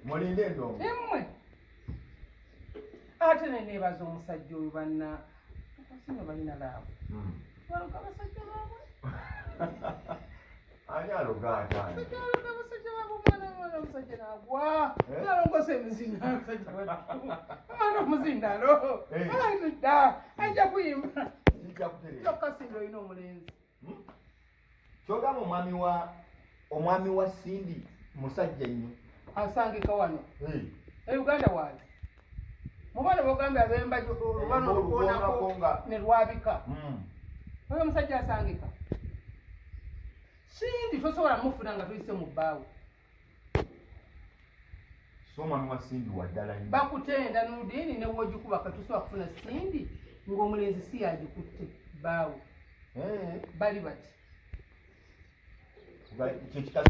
mulinde ndo emmwe ate neneebaza omusajja oyo banna akasino balina laavu baluka basajja baabwe ani alogaata basajja baabwe omwana omusajja naagwa alongosa emizinda omusajja omwana omuzindalo dda ajja kuyimba kyokkasinda olina omulenzi kyogamba omwami wa Sindi musajja nnyo asangika wano Uganda waali mubana bogambye abemba olubano olubonako ne lwabika oyo omusajja asangika Sindi tosobola mufuna nga tuyise mu bbaawe so omwami wa Sindi waddala bakutenda n'udiini newogikuba katusobola kufuna Sindi ng'omulenzi si yagikutte bbaawe bali bati kyekika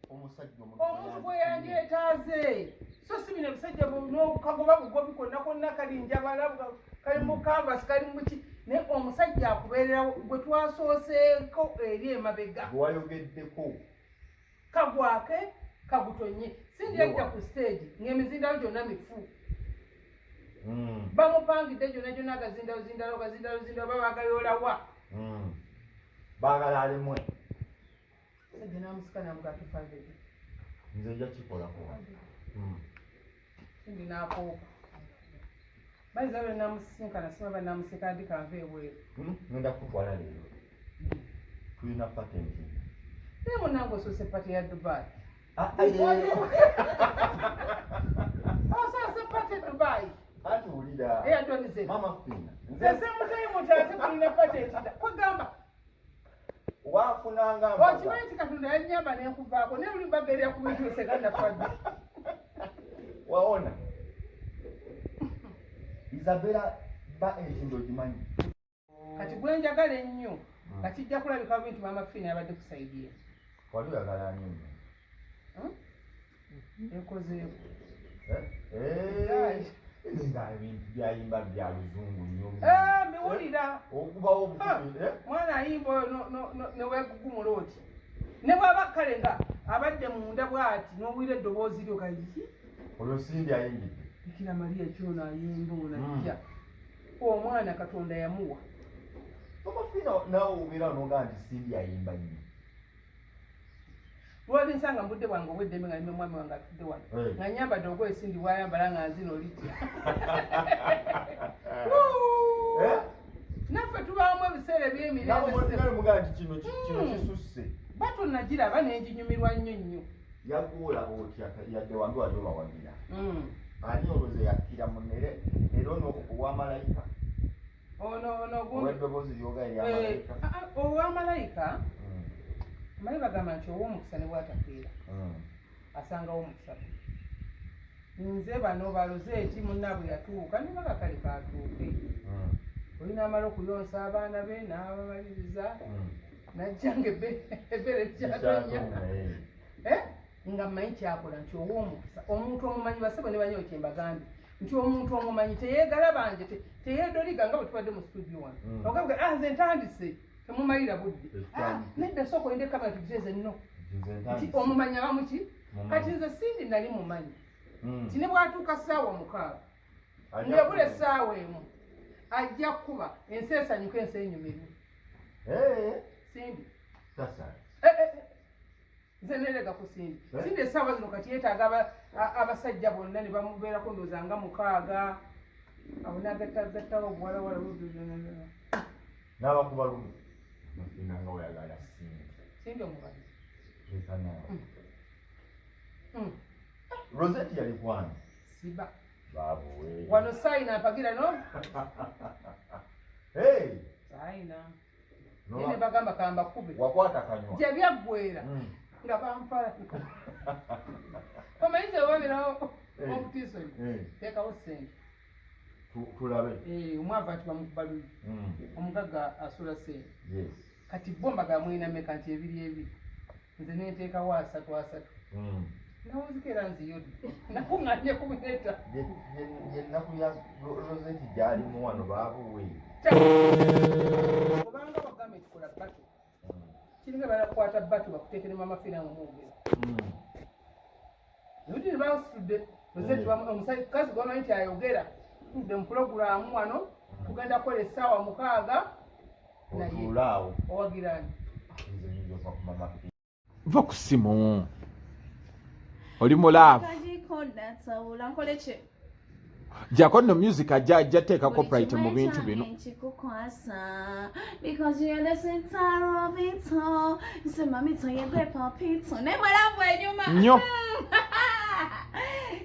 omusajja omuntu gwe yandyetaaze so si bino ebisajja n'okagoba bugobi konna konna kalinjabala kali mu canvas kali muki naye omusajja akubeerera gwe twasooseeko eri emabega gwewayogeddeko kagwake kagutonye Sindi yajja ku stage ng'emizindalo gyonna mifu bamupangidde gyonna gyonna agazindalo babagayolawa baagala alemwe sajja namusika namugakifagege nze nja kikolako Sindi nakooka bayiza lwe namusinkana simaba namusika ndi kanva ebweru ngenda kutwala leero tulina patenti naye munange osoose pate ya Dubai osoose pate Dubai ati wulira eyatonize Maama Fina nze mutayimuti ate tulina patenti kwegamba wafunanga okimanyi nti Katonda yannyamba nenkuvaako naye oli mbagerera ku bintu esegandafadde waona Isabella ba entindo ogimanyi kati gwe njagala ennyo nga kijja kulabika bintu Maama Fina yabadde kusaidia wali oyagala ani ekozeeko nga ebintu byayimba bya luzungu nnyo miwulira okubawo obukumi mwana ayimba oyo neweegugumula oti ne bwaba kale nga abadde munda bw'ati n'owulira eddoboozi lyo gayi oyo Sindi ayingidde Bikira Maria kyono ayimba onajja omwana Katonda yamuwa Maama Fina naawe obeera nogaa nti Sindi ayimba nnyo lwali nsanga mbudde bwange obweddembe nga nime omwami wange atudde wano nga nyambadde ogoye Sindi bwayambala nga nzino litya naffe tubaamu ebiseera eby'emirembemugaa nti kino kisusse batonagiraba nenjinyumirwa nnyo nnyo yaguula otya yadde wange wali obawagira ani olwoze yakkira munere era ono owamalayika ow'eddoboozi lyoga eryamalayika owamalayika mali bagamba nti ow'omukisa ne bwatakeera asangawo omukisa nze bano baloze eki munnaabwe yatuuka ne bakakale katuuke olina amala okuyonsa abaana be n'abamaliriza najja nga ebbere kyatonya nga mmanyi kyakola nti ow'omukisa omuntu omumanyi basebo ne banyewo kyembagambye nti omuntu omumanyi teyeegala banje teyeedoliga nga bwe tubadde mu studio wano ogabuga nze ntandise temumalira budde nedda sooka olinde kamera tugiteeze nno nti omumanyi abamuki kati nze Sindi nali mumanyi nti ne bwatuuka ssaawa 6 ng'ebula essaawa emu ajja kuba ensi esanyuka ensi enyumirwa Sindi nze nerega ku Sindi Sindi essaawa zino kati yeetaaga abasajja bonna ne bamubeerako ndooza nga 6 abo nagattagattawo obuwalawala n'abakuba lumu Fina nga oyagala Sindi omubazi Rosette yali kwani siba babuwe wano sayina apagira no sayina nene bagamba kamba kube wakwata kanywa gye byaggwera nga bampala omanyize wabirawo okutiiso teekawo ssente tulabe omwava ati bamukubaluyi omugagga asula ssente kati bomba gamwina meka nti 2 nze nenteekawo 3 nawuzika era nziyodde nakuŋŋanye ku mineta yennaku ya Rosette gyalimu wano baabuwe obanga bagamba ekikola batu kiringa banakukwata batu bakuteekere Maama Fina nga mwogera ewudde basitudde rozeti omukazi gwamanyi nti ayogera tudde mu pulogulaamu wano tugenda kukola essaawa 6 naye owagirani va ku ssimu oli mulaavu jako nno music ajja teeka copyright mu bintu bino nnyo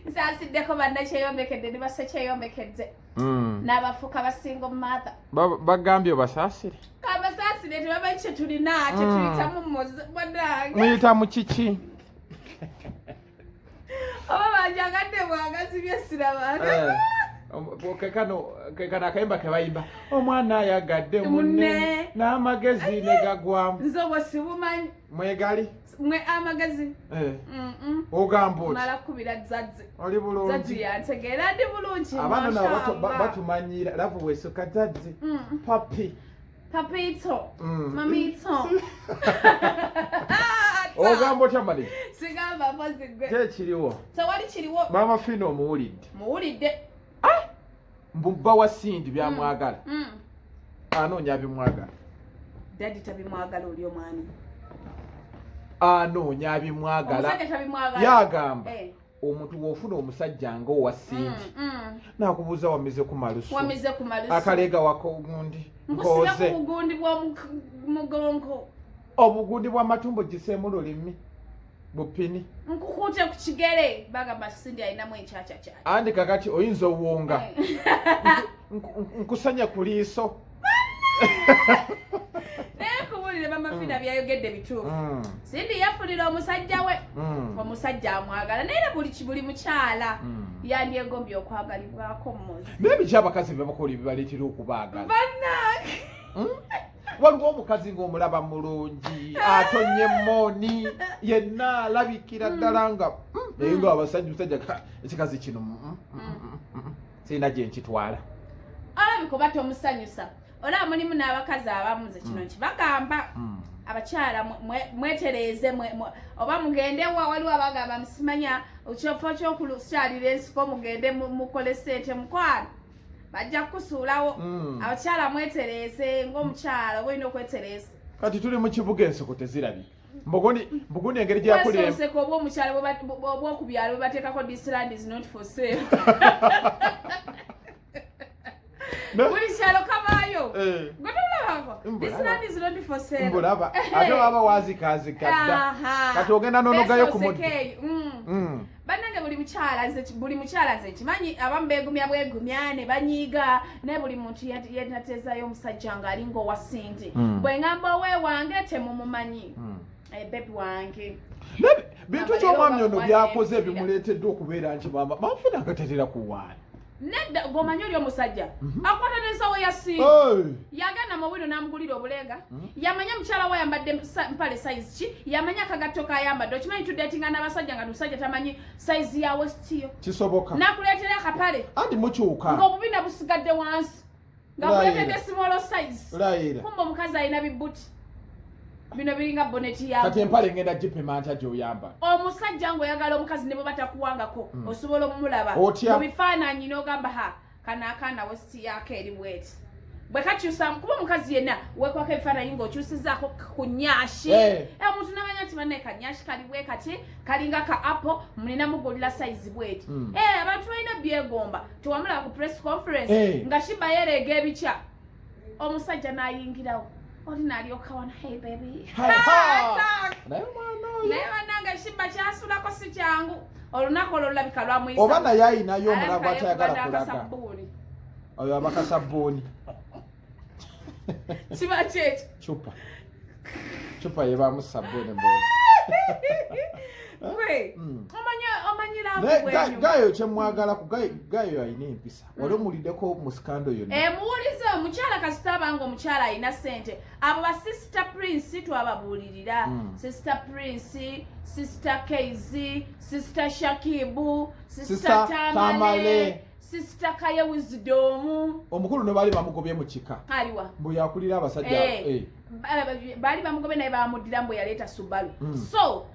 nsasiddeko bannakyeyombekede ne basekyeyombekede n'abafuuka basinga omumaatha bagambye obasaasire kabasaasire tebamanyi kye tulina kyetuyitamu mmozi muyita mu kiki oba banjagadde bwagazi byesirabanga kekano akayimba kebayimba omwana ayagadde munne n'amagezi ne gagwamu nze obwo sibumanyi mwegali mwe amagezi ogamba oti mala kubira zazze oli bulungi zazze yantegeera ndi bulungi abaana nabo batumanyira lavu wesuka zazze papi papito mamito ogamba otya mali sigamba mpozi gwe kyekiriwo tewali kiriwo maama Fina muwulidde mbubba wa sindi byamwagala anoonya bimwagala dadi tabimwagala oli omwani anoonya bimwagala yagamba omuntu wofuna omusajja ngaowa sindi nakubuuza wamize ku malusu akalega wako ogundi nkoze obugundi bw'omugongo obugundi bw'amatumbo giseemu lulimi bupini nkukuute ku kigere bagamba sindi alinamu ekyakya kyaki andi kakati oyinza owunga nkusanya ku liiso naye kubulire mama Fina byayogedde bituufu sindi yafunira omusajja we omusajja amwagala naye buli mukyala yandyegombye okwagalibwako mmozi naye biki abakazi bebakola ebibaleetera okubaagala bannange waliwo omukazi ng'omulaba mulungi atonye mooni yenna alabikira ddala nga naye nga abasajja ekikazi kino sirina gye nkitwala olabika oba tomusanyusa olaba mulimu n'abakazi abamu ze kino kibagamba abakyala mwetereeze oba mugende waliwo abagamba musimanya ekyofo ky'okulukyalira ensiko mugende mukole ssente mukwano bajja kukusuulawo abakyala mwetereeze ng'omukyala oba olina okwetereeza kati tuli mu kibuga ensiko tezirabika mbugundi engeri gyakulira enseko oba omukyala oba okubyalo bwe bateekako this land is not for sale buli kyalo kabaayo gotolabako this land is not for sale mbulaba ate waba wazikazikadda kati ogenda nonogayo ku muddo bannange buli mukyala nze kimanyi abamu beegumya bwegumya ne banyiiga naye buli muntu yenateezayo omusajja ng'ali ng'owa sindi bwe ŋŋamba oweewange temumumanyi bebi wange bintu ky'omwami ono byakoze bimuleetedde okubeera nti Maama Fina nga tetera kuwaana nedda gwomanyi oli omusajja akwata n'ensawo ya sindi yagenda mu bwino n'amugulira obulega yamanya mukyala we ayambadde mpale sayizi ki yamanya akagatto kayambadde okimanyi tuddeetinga n'abasajja nga omusajja tamanyi sayizi ya wesitiyo kisoboka n'akuleetera akapale andi mukyuka ng'obubina busigadde wansi ng'akuleetedde simolo sayizi kumba omukazi alina bibuti bino biringa boneti yawe kati empale ngenda gipima ntya gy'oyamba omusajja ng'oyagala omukazi ne bwe batakuwangako osobola omumulaba mu bifaananyi n'ogamba kana akaana wesiti yaako eri bweti bwe kakyusamu kuba omukazi yenna weekwako ebifaananyi ng'okyusizaako ku nnyashi omuntu n'amanya nti bannaye kannyashi kali bwe kati kalinga ka apo mulina mugulira sayizi bweti abantu balina byegomba tewamulaba ku press conference nga Sheebah yereega ebikya omusajja n'ayingirawo olina alyoka wana hey baby naye bannange Sheebah kyasulako si kyangu olunaku olwo lulabika lwamuyisa oba naye ayinayo omulago atayagala kulaga oyo abakasabbuuni kiba kyekyo cupa yebamu sabbuuni mboni gwe omanyira gayo kyemwagalaku gayo alina empisa wali omuliddeko mu sikando yonna muwulize omukyala kasita abanga omukyala alina ssente abo ba sister prince twababuulirira sister prince sister Keizi sister Shakibu sister Tamale sister Kaye Wisdom omukulu ne bali bamugobye mu kika aliwa mbu yakulira abasajja bali bamugobye naye bamuddira mbu yaleeta Subaru so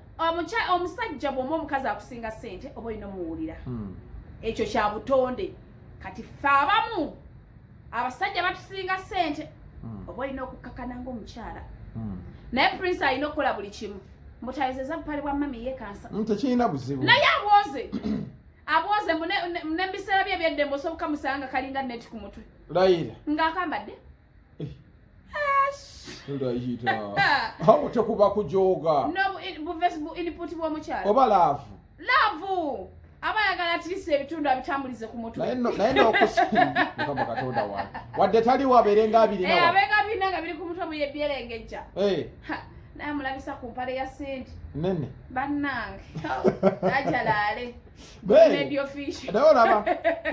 omusajja bw'omu omukazi akusinga ssente oba olina omuwulira ekyo kya butonde kati ffe abamu abasajja batusinga ssente oba olina okukkakana ng'omukyala naye prince alina okukola buli kimu mutayozeza bupale bwa mami yekansa tekirina buzibu naye abwoze nebiseera bye eby'eddembe osoboka musanga kalinga neti ku mutwe layira ng'akambadde ndayita awo tekuba kujooga input bw'omukyala oba laavu aba ayagala atirisa ebitundu abitambulize ku mutwe naye nokusimukama katonda wange wadde taliwo abeerenga abirina nga biri ku mutwe muyebyerengejja naye mulabisa ku mpale ya sente nene bannange ajalaale naye olaba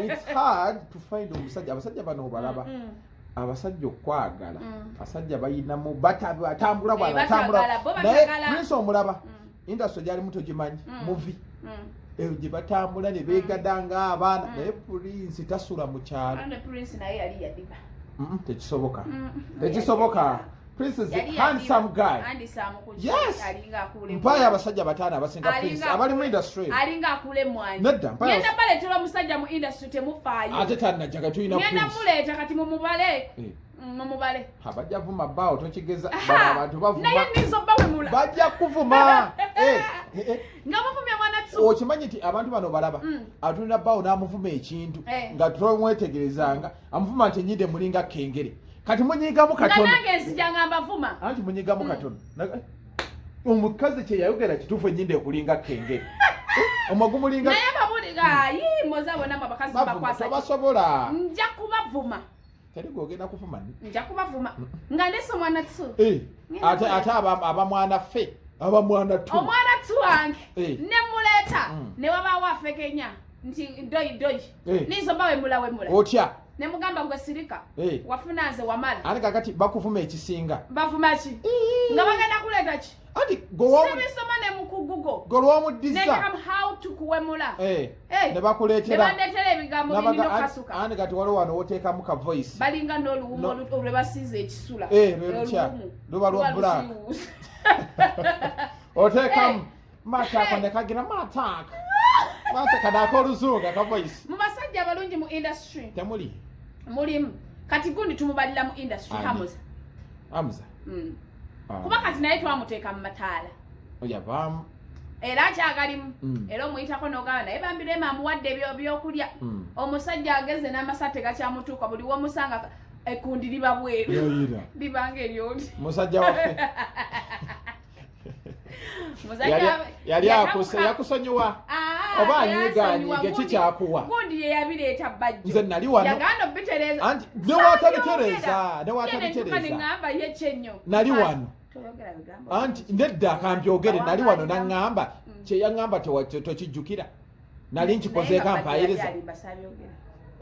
it's hard to find omusajja abasajja bano obalaba abasajja okwagala abasajja bayinamu batambula bwanatambula naye prince omulaba industry gyali muto gimanyi muvi eyo gye batambula ne beegadanga abaana naye prince tasula mu kyalo tekisoboka Prince is a handsome guy. Yes. Mpaya abasajja bataana abasinga Prince abali mu industry. Alinga akule mwanyi. Nedda mpaya. Yenda baletera musajja mu industry temufaayo. Ate tanajjaga tulina Prince. Yenda muleta kati mumubale. Mumubale. Bajja vuma bao tokigeza abantu bavuma. Naye nizo bawe mula. Bajja kuvuma. Nga muvumya mwana tsu. Okimanyi nti abantu bano balaba. Atulina bao n'amuvuma ekintu nga tomwetegerezanga amuvuma nti nyide mulinga kengere. Kati munyigamu katono. Nange nsijanga mbavuma. Anti munyigamu katono. Omukazi kye yayogera kituufu ennyinde kulinga kengere. Omagumulinga. Naye babuliga mozabo namba bakazi bakwasa. Basobola. Nja kubavuma. Teri gogenda kuvuma ni. Nja kubavuma. Nga ndeso mwana tsu. Ate abamwana ffe. Abamwana tu. Omwana tu wange. Ne muleta. Ne waba wafe Kenya. Nti doi. Nizo bawe mula. Otya. Ne mugamba gwe sirika. Wafunaze wamala. Ani kakati bakuvuma ekisinga. Bavuma ki? Nga bagenda kuleta ki? Ati gowamu. Sibisoma ne mukugugo. Golwamu dizza. Ne kam how to kuwemula. Ne bakuleetera. Ne bandetera ebigambo binino kasuka. Ani kati waliwo wano woteeka mu ka voice. Balinga n'oluwumu olwe basize ekisula. Lwekya. Luba lwa black. Oteekamu mataka ne kagira mataka. Mataka n'akoluzunga ka voice. Mu basajja abalungi mu industry. Temuli. Mulimu kati gundi tumubalira mu industry Hamza. Kuba kati naye twamuteeka mu mataala. Oyavamu. Era kyagalimu. Era omuyitako n'ogamba naye bambire amuwadde ebyokulya. Omusajja ageze n'amasate gakyamutuuka buli womusanga ekundi liba bweru. Libanga eryoti. Musajja waffe. Yali yakusonyiwa. Oba anyiga kikyakuwa. Gundi ye yabireeta bajjo. Nze nali wano. Yaganda bitereza. Anti newatalitereza. Ngamba ye kyenyo. Nali wano. Anti nedda akambyogere nali wano n'angamba kye yaŋŋamba tokijjukira. Nali nkikozeeko mpayiriza.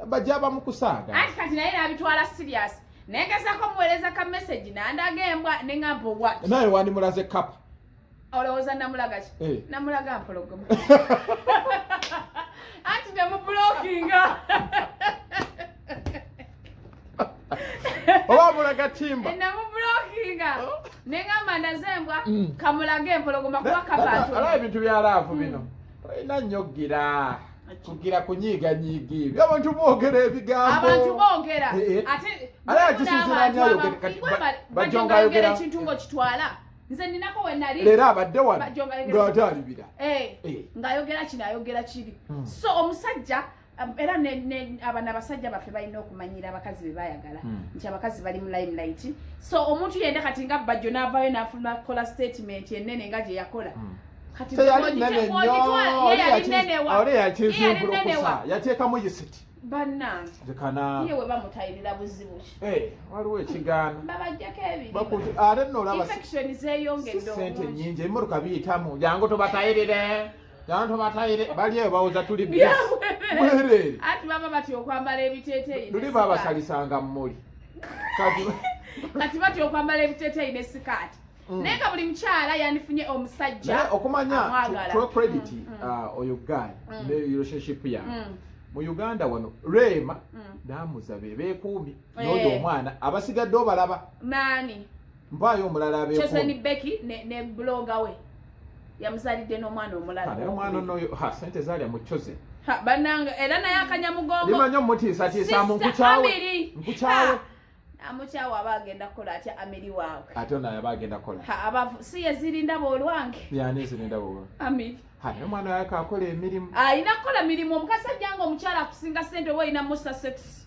Bajja bamukusaaga. Anti kati naye n'abitwala serious. Negezako muweereza ka message n'andaga embwa ne ŋŋamba obwati. Naye wandimulaze kapa. Olowooza namulaga ki? Namulaga mpologoma. Anti nemubulookinga. Oba mulaga timba. Namubulookinga. Neŋŋamba ndazembwa kamulaga empologoma kuba kabantu. Ala ebintu byalaavu bino. Olina nnyo kugira kunyiiganyiigi. Abantu boogera ebigambo. Abantu boogera. Ate ala yakisuuzira nnyo ayogera kati bajonga ayogera ekintu ng'okitwala. Nze ninako we nali leero abadde wano ng'ate alibira ng'ayogera kino ayogera kiri so omusajja era abana abasajja baffe balina okumanyira abakazi be bayagala nti abakazi bali mu limelight so omuntu yenda kati nga bajjo n'avaayo n'afuna kola statement ennene nga gye yakola kati yateekamu yisiti bannange ye we bamutayirira buzibu ki waliwo ekigaana babajjako ebiri ate nno olaba infection zeeyongedde sente nnyingi emmotoka biyitamu jangu tubatayirire bali eyo bawuza tuli bwereere ati baba batya okwambala ebiteeteeyi luli babasalisanga mmuli kati batya okwambala ebiteeteeyi ne sikaati naye nga buli mukyala yandifunye omusajja okumanya credit oyo guy ne relationship yange mu Uganda wano Rema namuza beekuumi n'oyo omwana abasigadde obalaba nani mpaayo omulala abeekuumi Cheseni Becky ne blogger we yamuzalidde n'omwana omulala naye omwana ono sente zaalya mucyoze bannanga era naye akanyamugongo limanyo mutiisatiisa mu nkukyawe amukyawe aba agenda kukola atya amiri waabwe ate ono aba agenda kukola abavu si yezirinda boolwange yani ezirinda boolwange amiri naye omwana yaka akola emirimu alina kukola mirimu omukasajja nga omukyala akusinga sente oba olina musa sex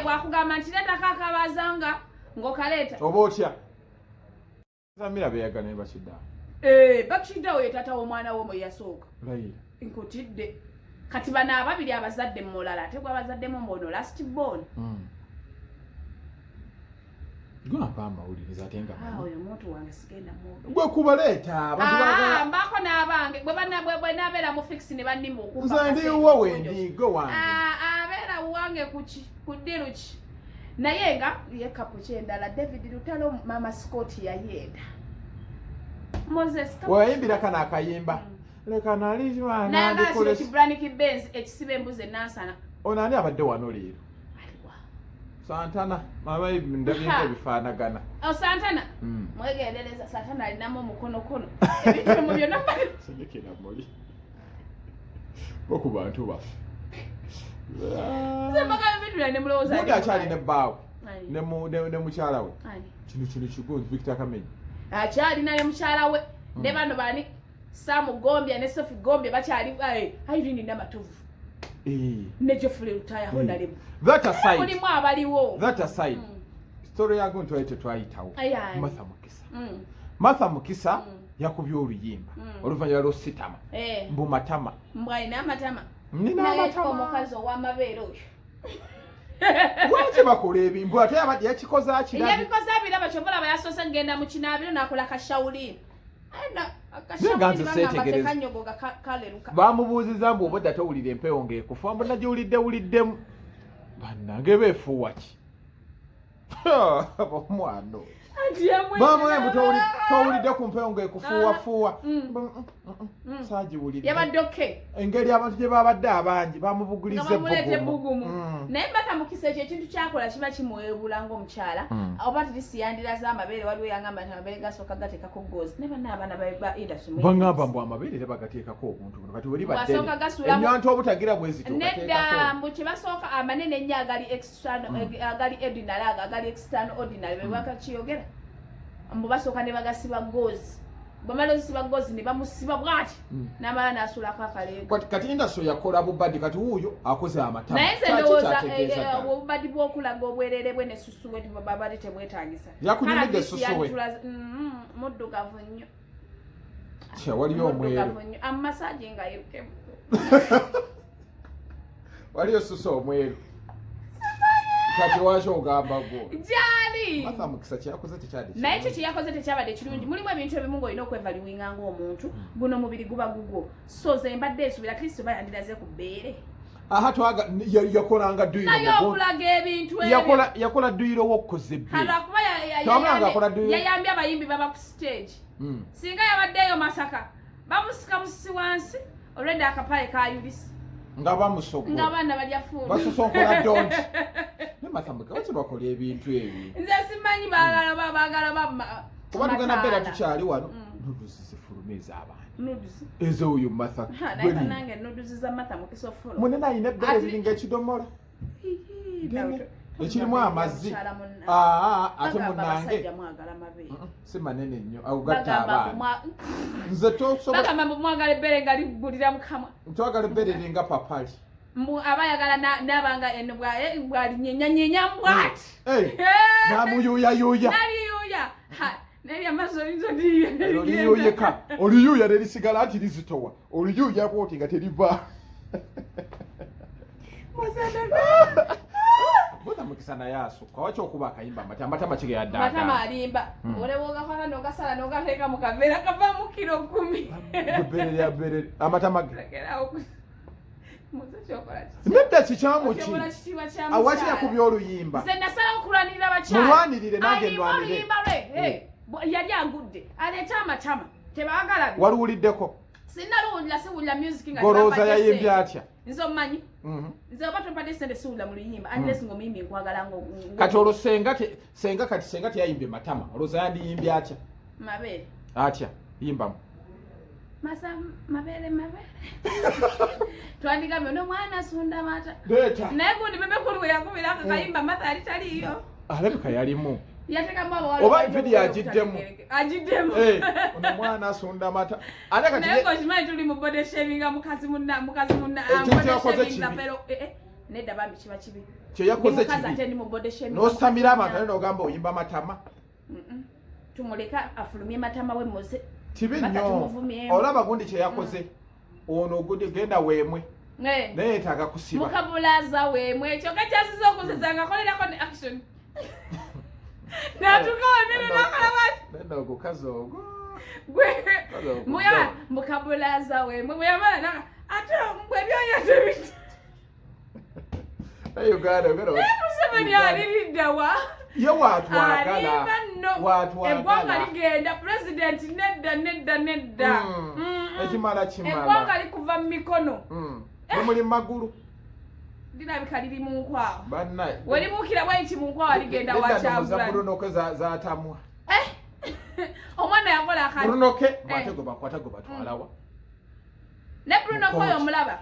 bwakugamba nti leetako akabazanga ng'okaleeta oba otya zamira beyagana nebakiddawo bakiddawo ye taata w'omwana wo mwe yasooka nkutidde kati bano ababiri abazadde mulala ate gwe abazaddemu mbono last born gwampa amawuliriza ate nga oyo muntu wange sigenda mubi gwe kubaleeta mbaako n'abange bwe nabeera mu fix ne bannima okumba nze ndiwo wendigo wange abeera wange ku ddiru ki naye nga ye kapu kyendala David Lutalo Mama Scott yayenda Moses wayimbira kana akayimba leka nalizwanandikole kibrani Benz ekisiba embuzi enansana ono ani abadde wano leero Santana mabayi ndabinga ebifaanagana Santana mwegendereza Santana alinamu omukonokono ebintu mu byonna sengekera muli boku bantu baffe mundi akyali ne bbaawe ne mukyala we kino kigonzi Victor Kamenyi akyalina ne mukyala we ne bano bani Samu Gombya ne Sophie Gombya bakyali Irene n'amatovu ne Geoffrey Lutaya honalemu that aside mulimu abaliwo that aside story yago ntwaite twayitawo Martha Mukisa yakubye oluyimba oluvannyuma lw'ositama mbu matama mbwalina amatama nina amatama omukazi ow'amabeere oyo lwaki bakola ebimbu ate yakikoze akirabye yabikoze abiraba kyobola bayasoose ngenda mu kinaabiro n'akola kashawulini bamubuuziza mbu obudde towulira empewo ng'ekufa mbu nagiwuliddewuliddemu bannange beefuuwa ki omwana bamwembu towulidde ku mpewo ng'ekufuuwafuuwa saagiwulidde yabadde oke engeri abantu gye babadde abangi bamubuguliza ebbugumu naye Martha Mukisa ekyo ekintu kyakola kiba kimuweebula ng'omukyala oba tirisi yandiraza amabeere waliwo yangamba nti amabeere gasooka gateekako goozi ne banna abaana ba industry bangamba mbu amabeere bagateekako obuntu buno kati weli baddene ennywanto obutagira bwezito nedda mbu kye basooka amanene ennyo agali ordinary agali external ordinary be bakakiyogera mbu basooka ne bagasiba goozi bamala ozisiba goozi ne bamusiba bwati n'amala n'asuulako akaleego kati industry yakola bubaddi kati wuuyo akoze amatama naye nze ndowooza obubaddi bw'okulaga obwerere bwe n'essusu we babadde tebwetaagisa yakunyumidde essusu we muddugavu nnyo waliyo omweru amasaji nga yekemu waliyo essusu omweru kati waki ogamba gwo gyali Martha Mukisa kyeyakoze tekyali naye ekyo kyeyakoze tekyabadde kirungi mulimu ebintu ebimu ng'olina okwevaluwinga ng'omuntu guno omubiri guba gugwo so ze mbadde esuubira kristo bayandiraze ku bbeere yakolanga naye okulaga ebintu yakola dduyiro w'okkoza ebbeere yayambye abayimbi baba ku stage singa yabaddeeyo Masaka bamusika musisi wansi olwedde akapale kayulisi nga bamusogo nga abaana balya fuudu basosonkola donti ne Martha Mukisa baki bakola ebintu ebyo nze simanyi baagala kuba tugenda beera tukyali wano nuduzi zifuluma ez'abantu ez'oyo Martha nange nuduzi za Martha Mukisa ofuluma munene alina ebbeere ziringa ekidomola ekirimu amazzi ate munange si manene nnyo agugatta abaana nze bagamba mwagala ebbeere nga ligulira mukamwa twagala ebbeere eringa papali abayagala nabanga eno bwalinyenyanyenya mbwati namuyuyayuya naliyuya neri amaaso linzo liyuyeka oliyuya nerisigala nti lizitowa oliyuya bwoti nga teriva Martha Mukisa naye asukka waki okuba akayimba amatama matama alimba olewogakala nogasala nogateeka mu kaveera kavaamu kiro 10 amatama nedda kikyamuki awaki yakubya oluyimba nze nasalawo okulwanirira bakyala mulwanirire nange ndwanire yali agudde aleeta amatama tebaagala waluwuliddeko sinnaluwulira siwulira music nga golooza yayimbye atya nze omumanyi nze oba topadde sente siwulira mu luyimba unless ng'omuyimbi nkwagala kati olwo senga teyayimbye matama olowooza yandiyimbye atya mabeere atya yimbamu masa mabere twandigambe no mwana asunda mata naye gundi bebe kulu we yakubira akakayimba mata alitaliyo alabika yalimu yateka mama wale oba video ajiddemu ono mwana asunda mata ate kati naye ngo kimanyi tuli mu body shaming mukazi munna nedda bambi kiba kibi kye yakoze kibi ate ndi mu body shaming n'osamira amata n'ogamba oyimba matama tumuleka afulumye matama we moze kibi nnyo olaba gundi kye yakoze ono gundi genda weemwe naye yetaaga kusiba mukabulaza weemwe ekyo kakyasiza okuzizanga kolerako ne action natukawanene nakalabati nenda okukazi ogwo muya mukabulaza weemwe bweyamala naka ate mbwe byonyatebiti Uganda Museveni aliriddawa ye watwagala eggwanga ligenda president nedda ekimala eggwanga likuva mu mikono muli magulu lirabika liri mu nkwawa bannaye welimuukira bwaiti mu nkwawa ligenda wakyabulanunoke zatamwa omwana yakola brunoke bakwata gwe batwalawa ne brunoke oyo omulaba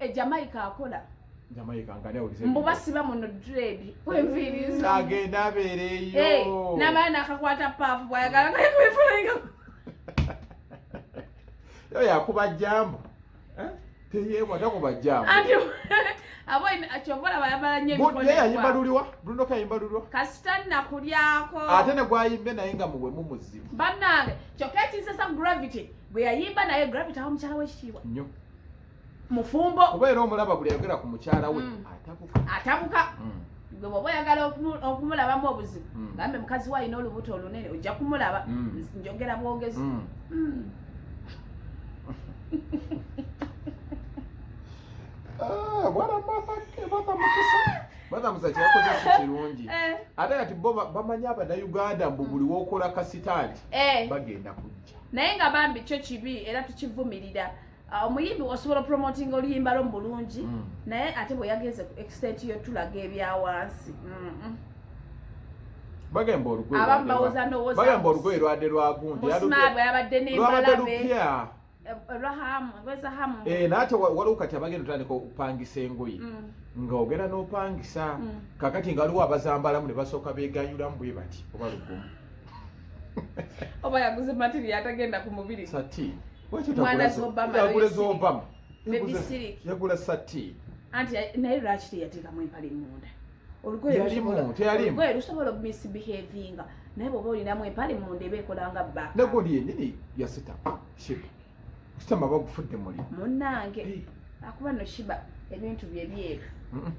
ejamaika akola Jamaica ngane ulize mbubasiba muno dread wenviriza agenda abereyo namana akakwata pafu bwayagala ngakwefulainga yo yakuba jambo teyebwa takuba jambo abo achobola bayabala nye bikono ye yayimbaluliwa Bruno kayimbaluliwa kasitana kulyako ate ne gwayimbe naye nga muwe mumuzimu bannange kyokati sasa gravity bwe yayimba naye gravity aho mukyala w'ekitiibwa nnyo mufumbo oba era omulaba buli yogera ku mukyala we atabuka gwe bwoba oyagala okumulabamu obuzibu gambe mukazi we alina olubuto olunene ojja kumulaba njogera bwogezi Bwana Musa kyakoze kirungi ate kati bo bamanya Abannayuganda mbu buli w'okola kasitaati bagenda kujja naye nga bambi kyo kibi era tukivumirira omuyimbi osobola promoting oluyimba lwo bulungi naye ate bwe yageze ku extent yo tulaga ebyawansi bagamba olugwe lwadde lwagundi yabadde nembalabe naate waliwo kati abagenda otandika okupangisa engoye nga ogenda n'opangisa kakati nga waliwo abazambalamu ne basooka beeganyulamu bwe bati oba lugumu oba yaguze matiri atagenda ku mubiri sati yagula sati anti naye lwaki teyateekamu empale munda olugoye lusobola misbehavinga naye bwoba olinamu empale munda eba ekolanga bbaka negundi yennyini yasitama Sheebah sitama bagufudde muli munnange akuba no Sheebah ebintu bye byeru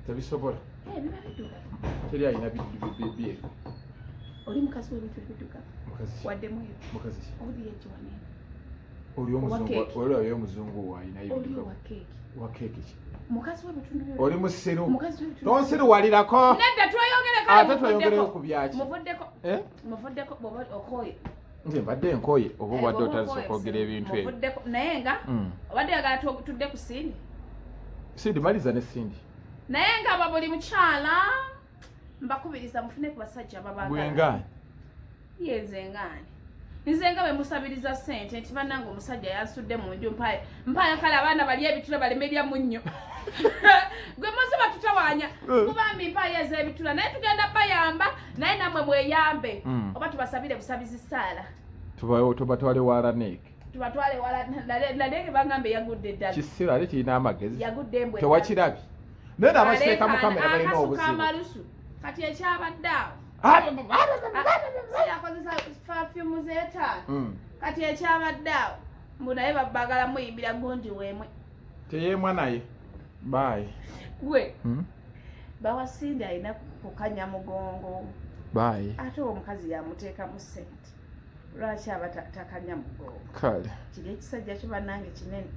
tebisobola biba biddugavu teri alina byeru oli mukazi w'ebintu ebiddugavu wadde mweru oli ekiwanene oli omuzungu waalina wa keeki mukazi w'ebitundu bye oli musiru tonsiruwalirako nedda ate twayongereyo ku byaki muvuddeko bwoba okooye nze mbadde nkooye oba obadde otandise okwogera ebintu ebyo naye nga obadde yagala tudde ku sindi sindi maliza ne sindi naye nga ba buli mukyala mbakubiriza mufune ku basajja babagala gwengaani yenze ngaani nze nga bwe musabiriza ssente nti bannange omusajja yansudde mu nju mpaya kale abaana bali ebitula balemerya munnyo gwe muzi batutawaanya kubambi mpaya ez'ebitula naye tugenda bayamba naye nammwe mweyambe oba tubasabire busabizi ssaala tubatwale walaneeke tubatwale walaneeke bagambe yagudde eddala kisiro ate kirina amagezi yagudde embwe tewakirabye naye nabakiteeka mu kamera balina obuzibu kati ekyabadde awo yakozesa perfume z'etaano kati ekyabadde awo mbu naye babagala muyimbira gundi weemwe teyeemwa naye baayi gwe bawasindi alina kukanya mugongo baayi ate omukazi yamuteekamu ssente lwaki aba takanya mugongo kale kiri ekisajja kyo bannange kinene